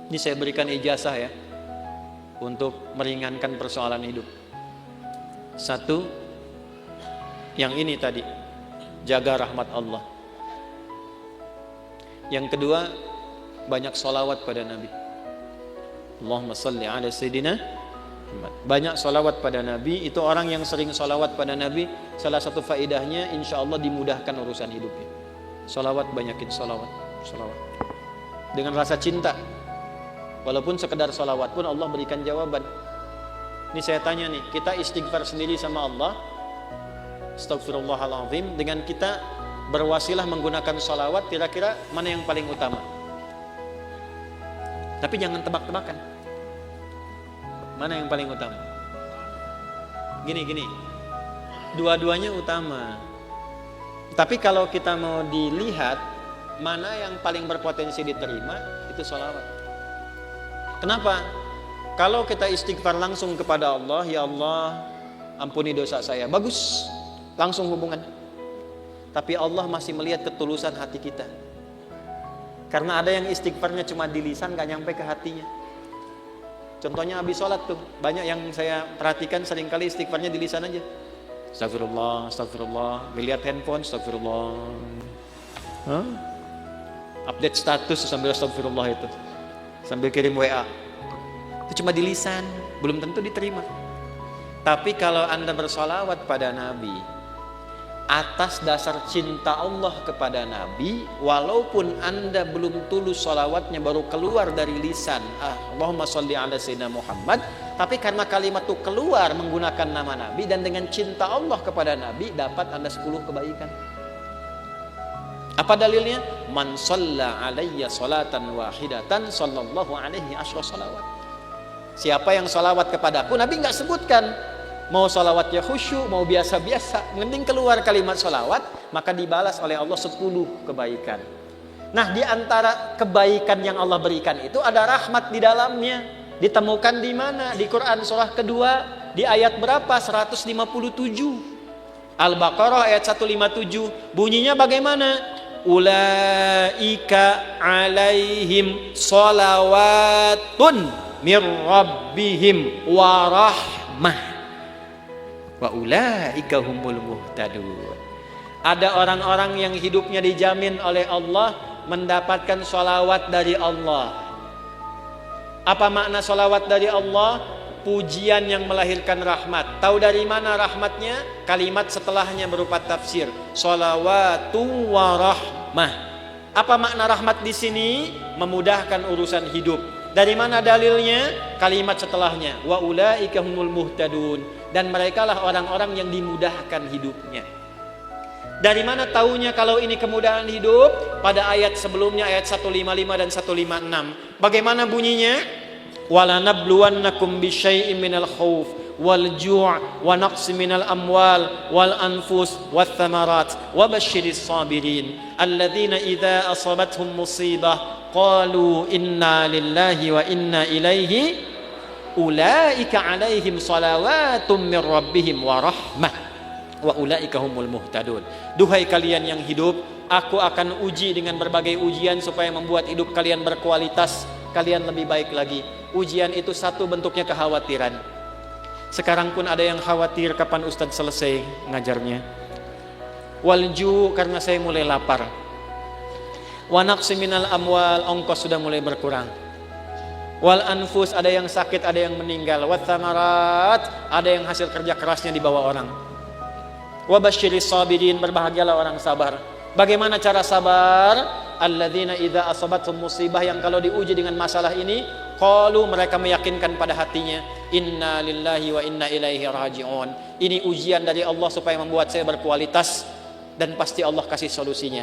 Ini saya berikan ijazah ya, untuk meringankan persoalan hidup. Satu, yang ini tadi, jaga rahmat Allah. Yang kedua, banyak sholawat pada Nabi. Allahumma salli ala Sayyidina Muhammad. Banyak sholawat pada Nabi. Itu orang yang sering sholawat pada Nabi, salah satu faedahnya insya Allah dimudahkan urusan hidupnya. Sholawat, banyakin sholawat. Dengan rasa cinta. Walaupun sekedar sholawat pun Allah berikan jawaban. Ini saya tanya nih, kita istighfar sendiri sama Allah, Astaghfirullahaladzim, dengan kita berwasilah menggunakan sholawat, kira-kira mana yang paling utama? Tapi jangan tebak-tebakan. Mana yang paling utama? Gini, dua-duanya utama. Tapi kalau kita mau dilihat mana yang paling berpotensi diterima, itu sholawat. Kenapa? Kalau kita istighfar langsung kepada Allah, ya Allah ampuni dosa saya, bagus, langsung hubungan. Tapi Allah masih melihat ketulusan hati kita. Karena ada yang istighfarnya cuma di lisan, gak nyampe ke hatinya. Contohnya habis sholat tuh, banyak yang saya perhatikan seringkali istighfarnya di lisan aja. Astagfirullah, melihat handphone, astagfirullah. Update status sambil astagfirullah itu, sambil kirim WA. Itu cuma di lisan, belum tentu diterima. Tapi kalau Anda bersolawat pada Nabi atas dasar cinta Allah kepada Nabi, walaupun Anda belum tulus solawatnya, baru keluar dari lisan, Allahumma sholli ala Sayyidina Muhammad, tapi karena kalimat itu keluar menggunakan nama Nabi dan dengan cinta Allah kepada Nabi, dapat Anda 10 kebaikan. Apa dalilnya? Man shalla alayya salatan wahidatan sallallahu alaihi asyra salawat. Siapa yang salawat kepadaku, Nabi nggak sebutkan mau salawatnya khusyuk, mau biasa-biasa, penting keluar kalimat salawat, maka dibalas oleh Allah 10 kebaikan. Nah, di antara kebaikan yang Allah berikan itu ada rahmat di dalamnya. Ditemukan di mana? Di Quran surah kedua, di ayat berapa? 157. Al-Baqarah ayat 157. Bunyinya bagaimana? Ulaika alaihim sholawatun mir rabbihim wa rahmah wa ulaika humul muhtadun. Ada orang-orang yang hidupnya dijamin oleh Allah mendapatkan sholawat dari Allah. Apa makna sholawat dari Allah? Pujian yang melahirkan rahmat. Tahu dari mana rahmatnya? Kalimat setelahnya berupa tafsir. Sholawatu wa rahmah. Apa makna rahmat di sini? Memudahkan urusan hidup. Dari mana dalilnya? Kalimat setelahnya. Wa ulaika humul muhtadun. Dan merekalah orang-orang yang dimudahkan hidupnya. Dari mana taunya kalau ini kemudahan hidup? Pada ayat sebelumnya, ayat 155 dan 156. Bagaimana bunyinya? Wala nabluwannakum bisyai'in minal khauf wal ju' wa naqsi minal amwal wal anfus wath thamarat wa basyiris sabirin alladzina idza asabathum musibah qalu inna lillahi wa inna ilaihi ulaika alaihim salawatum mir rabbihim wa rahmah wa ulaika humul muhtadun. Duhai kalian yang hidup, aku akan uji dengan berbagai ujian supaya membuat hidup kalian berkualitas, kalian lebih baik lagi. Ujian itu satu bentuknya kekhawatiran. Sekarang pun ada yang khawatir kapan Ustadz selesai ngajarnya. Walju, karena saya mulai lapar. Wa naqsi minal amwal, ongkos sudah mulai berkurang. Wal anfus, ada yang sakit, ada yang meninggal. Wat thamarat, ada yang hasil kerja kerasnya dibawa orang. Wa basyiris sabirin, berbahagialah orang sabar. Bagaimana cara sabar? Alladzina idza asabathum musibah, yang kalau diuji dengan masalah ini, qalu, mereka meyakinkan pada hatinya, inna lillahi wa inna ilaihi raji'un. Ini ujian dari Allah supaya membuat saya berkualitas, dan pasti Allah kasih solusinya.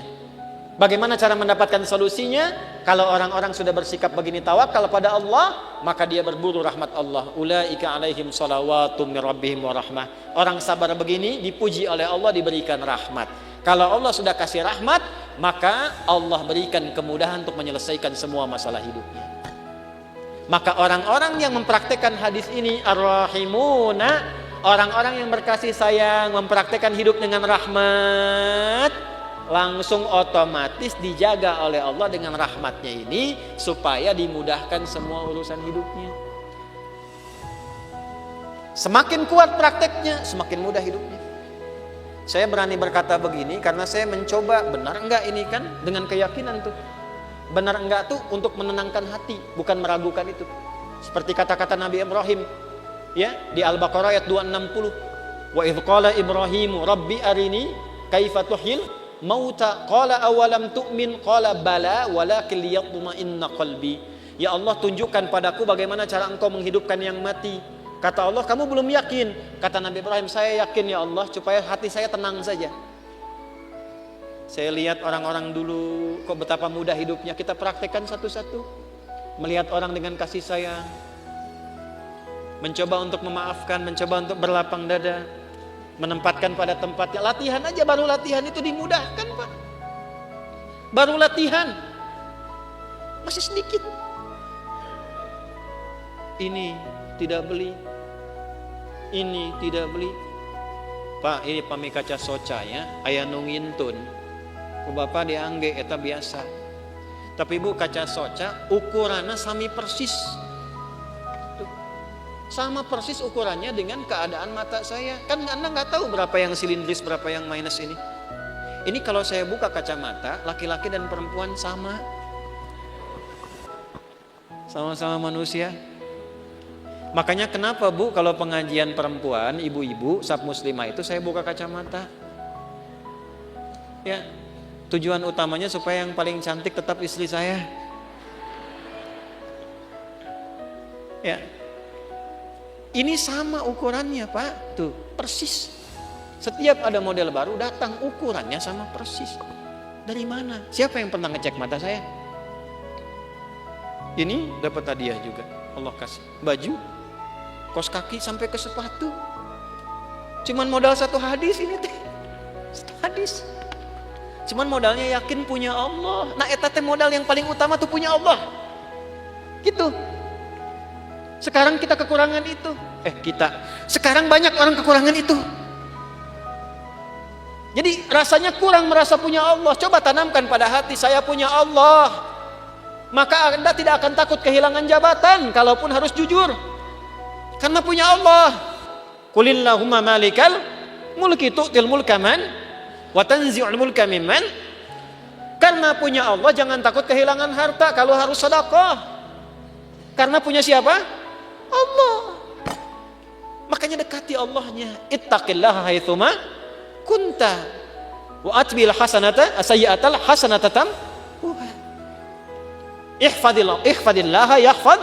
Bagaimana cara mendapatkan solusinya? Kalau orang-orang sudah bersikap begini tawakal pada Allah, maka dia berburu rahmat Allah. Ulaika alaihim salawatum mir rabbihim wa rahmah. Orang sabar begini dipuji oleh Allah, diberikan rahmat. Kalau Allah sudah kasih rahmat, maka Allah berikan kemudahan untuk menyelesaikan semua masalah hidupnya. Maka orang-orang yang mempraktekkan hadis ini ar-rahimuna, orang-orang yang berkasih sayang, mempraktekkan hidup dengan rahmat, langsung otomatis dijaga oleh Allah dengan rahmatnya ini supaya dimudahkan semua urusan hidupnya. Semakin kuat prakteknya, semakin mudah hidupnya. Saya berani berkata begini karena saya mencoba, benar enggak ini kan dengan keyakinan tuh. Benar enggak tuh untuk menenangkan hati, bukan meragukan itu. Seperti kata-kata Nabi Ibrahim ya di Al-Baqarah ayat 260. Wa idz qala Ibrahimu rabbi arini kaifa tuhyil mauta qala awalam tu'min qala bala walakin liyatma'inna qalbi. Ya Allah, tunjukkan padaku bagaimana cara engkau menghidupkan yang mati. Kata Allah, kamu belum yakin. Kata Nabi Ibrahim, saya yakin ya Allah, supaya hati saya tenang saja. Saya lihat orang-orang dulu kok betapa mudah hidupnya. Kita praktekkan satu-satu. Melihat orang dengan kasih sayang, mencoba untuk memaafkan, mencoba untuk berlapang dada, menempatkan pada tempatnya. Latihan aja, baru latihan itu dimudahkan Pak. Baru latihan masih sedikit. Ini tidak beli, ini tidak beli. Pak, ini pami kaca soca ya, aya nu ngintun. Ku Bapak diangge eta biasa. Tapi Bu, kaca soca ukurannya sami persis. Tuh. Sama persis ukurannya dengan keadaan mata saya. Kan Anda nggak tahu berapa yang silindris, berapa yang minus ini. Ini kalau saya buka kacamata, laki-laki dan perempuan sama. Sama-sama manusia. Makanya kenapa Bu kalau pengajian perempuan, ibu-ibu, sab muslimah itu saya buka kacamata. Ya, tujuan utamanya supaya yang paling cantik tetap istri saya. Ya, ini sama ukurannya Pak, tuh persis. Setiap ada model baru datang ukurannya sama persis. Dari mana? Siapa yang pernah ngecek mata saya? Ini dapat hadiah juga, Allah kasih baju, kos kaki sampai ke sepatu. Cuman modal satu hadis ini teh. Satu hadis. Cuman modalnya yakin punya Allah. Nah eta teh modal yang paling utama tuh punya Allah. Gitu. Sekarang kita kekurangan itu. Sekarang banyak orang kekurangan itu. Jadi rasanya kurang merasa punya Allah. Coba tanamkan pada hati, saya punya Allah. Maka Anda tidak akan takut kehilangan jabatan kalaupun harus jujur. Karena punya Allah. Qulillahumma malikal mulki tu'til mulka man wa tanzi'ul mulka mimman. Karena punya Allah jangan takut kehilangan harta kalau harus sedekah. Karena punya siapa? Allah. Makanya dekati Allahnya. Ittaqillaha haitsuma kunta wa atbil hasanata sayyi'atal hasanata tamhuha. Ihfadillaha yahfad.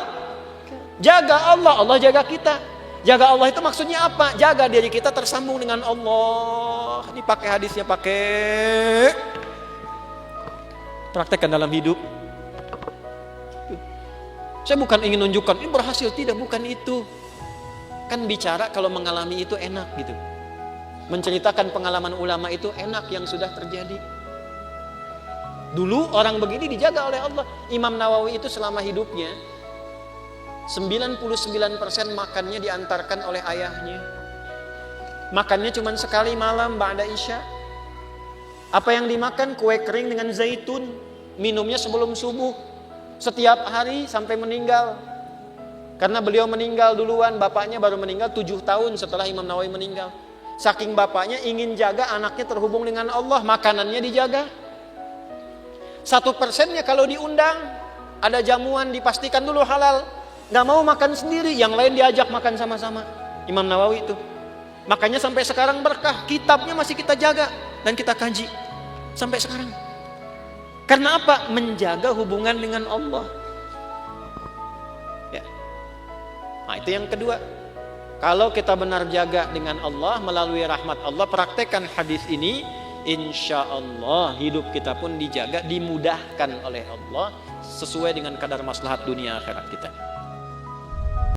Jaga Allah, Allah jaga kita. Jaga Allah itu maksudnya apa? Jaga diri kita tersambung dengan Allah. Ini pakai hadisnya, pakai praktekkan dalam hidup. Saya bukan ingin nunjukkan ini berhasil, tidak, bukan itu. Kan bicara kalau mengalami itu enak gitu. Menceritakan pengalaman ulama itu enak yang sudah terjadi. Dulu orang begini dijaga oleh Allah. Imam Nawawi itu selama hidupnya 99% makannya diantarkan oleh ayahnya. Makannya cuma sekali malam ba'da isya. Apa yang dimakan? Kue kering dengan zaitun. Minumnya sebelum subuh. Setiap hari sampai meninggal. Karena beliau meninggal duluan, bapaknya baru meninggal 7 tahun setelah Imam Nawawi meninggal. Saking bapaknya ingin jaga anaknya terhubung dengan Allah, makanannya dijaga. 1%-nya kalau diundang, ada jamuan dipastikan dulu halal. Gak mau makan sendiri, yang lain diajak makan sama-sama. Imam Nawawi itu. Makanya sampai sekarang berkah, kitabnya masih kita jaga dan kita kaji sampai sekarang. Karena apa? Menjaga hubungan dengan Allah. Ya. Nah itu yang kedua. Kalau kita benar jaga dengan Allah melalui rahmat Allah, praktekkan hadis ini, insya Allah hidup kita pun dijaga, dimudahkan oleh Allah sesuai dengan kadar maslahat dunia akhirat kita.